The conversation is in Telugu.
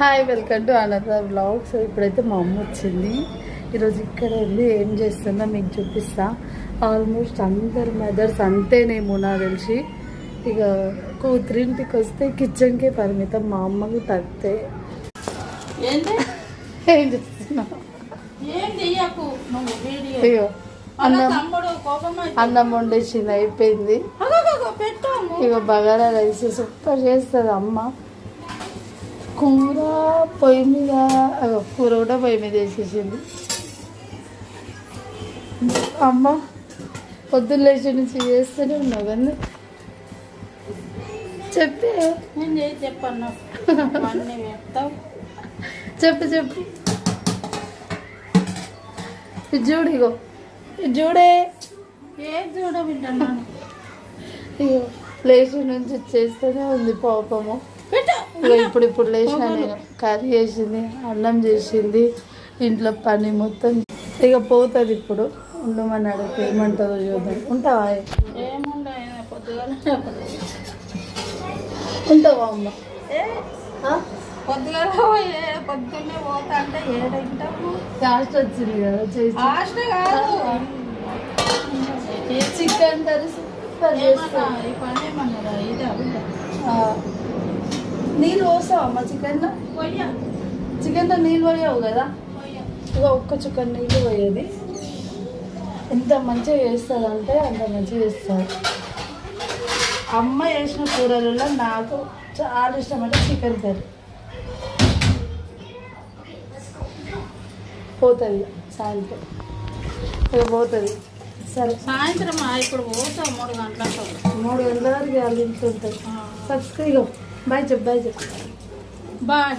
Hi, welcome to another vlog. So ఇప్పుడైతే మా అమ్మ వచ్చింది. ఈరోజు ఇక్కడ వెళ్ళి ఏం చేస్తుందో మీకు చూపిస్తా. ఆల్మోస్ట్ అందరు మదర్స్ అంతేనేమో నాకు తెలిసి. ఇక కూతురింటికి వస్తే కిచెన్కే పరిమితం. మా అమ్మకి తగ్గితే ఏం చేస్తున్నా అయ్యో అన్నం వండేసింది, అయిపోయింది. ఇక బగారా రైస్ సూపర్ చేస్తుంది అమ్మ. కూర పొయ్యి మీద, కూర కూడా పొయ్యి మీద వేసేసింది అమ్మ. పొద్దున్న లేచి నుంచి చేస్తూనే ఉన్నావు కానీ చెప్పే చెప్పన్నా చెప్పు చెప్పు. ఇది చూడు, ఇగో ఇది చూడే. ఏం చూడబిడ్డన్నాను. ఇగో లేచి నుంచి చేస్తూనే ఉంది పాపము. ఇక ఇప్పుడు లేచిన నేను కర్రీ చేసింది, అన్నం చేసింది, ఇంట్లో పని మొత్తం. ఇక పోతుంది ఇప్పుడు. ఉండమని అడిగితే ఏమంటుందో చూద్దాం. ఉంటావా? ఉంటావా అమ్మ? పొద్దున్నే పోతా అంటే ఏడంటాము. లాస్ట్ వచ్చింది కదా చేసి. చికెన్ కర్రీ సూపర్ చేస్తా. ఈ పని ఏమన్నారా? ఇదా నీళ్ళు పోస్తావా అమ్మ చికెన్లో? చికెన్లో నీళ్ళు పోయావు కదా, ఇక ఒక్క చికెన్ నీళ్ళు పోయేది. ఎంత మంచిగా చేస్తుందంటే అంత మంచిగా చేస్తారు. అమ్మ చేసిన కూరలలో నాకు చాలా ఇష్టం అంటే చికెన్ కర్రీ. పోతుంది సాయంత్రం, ఇక పోతుంది. సరే సాయంత్రం ఇప్పుడు పోతాం 3 గంటలకు. 3 గంటల వరకు వాళ్ళు ఇంట్లో ఉంటుంది. సబ్స్క్రైబ్. బాయ్ చెప్పు, బాయ్ చెప్పు. బాయ్.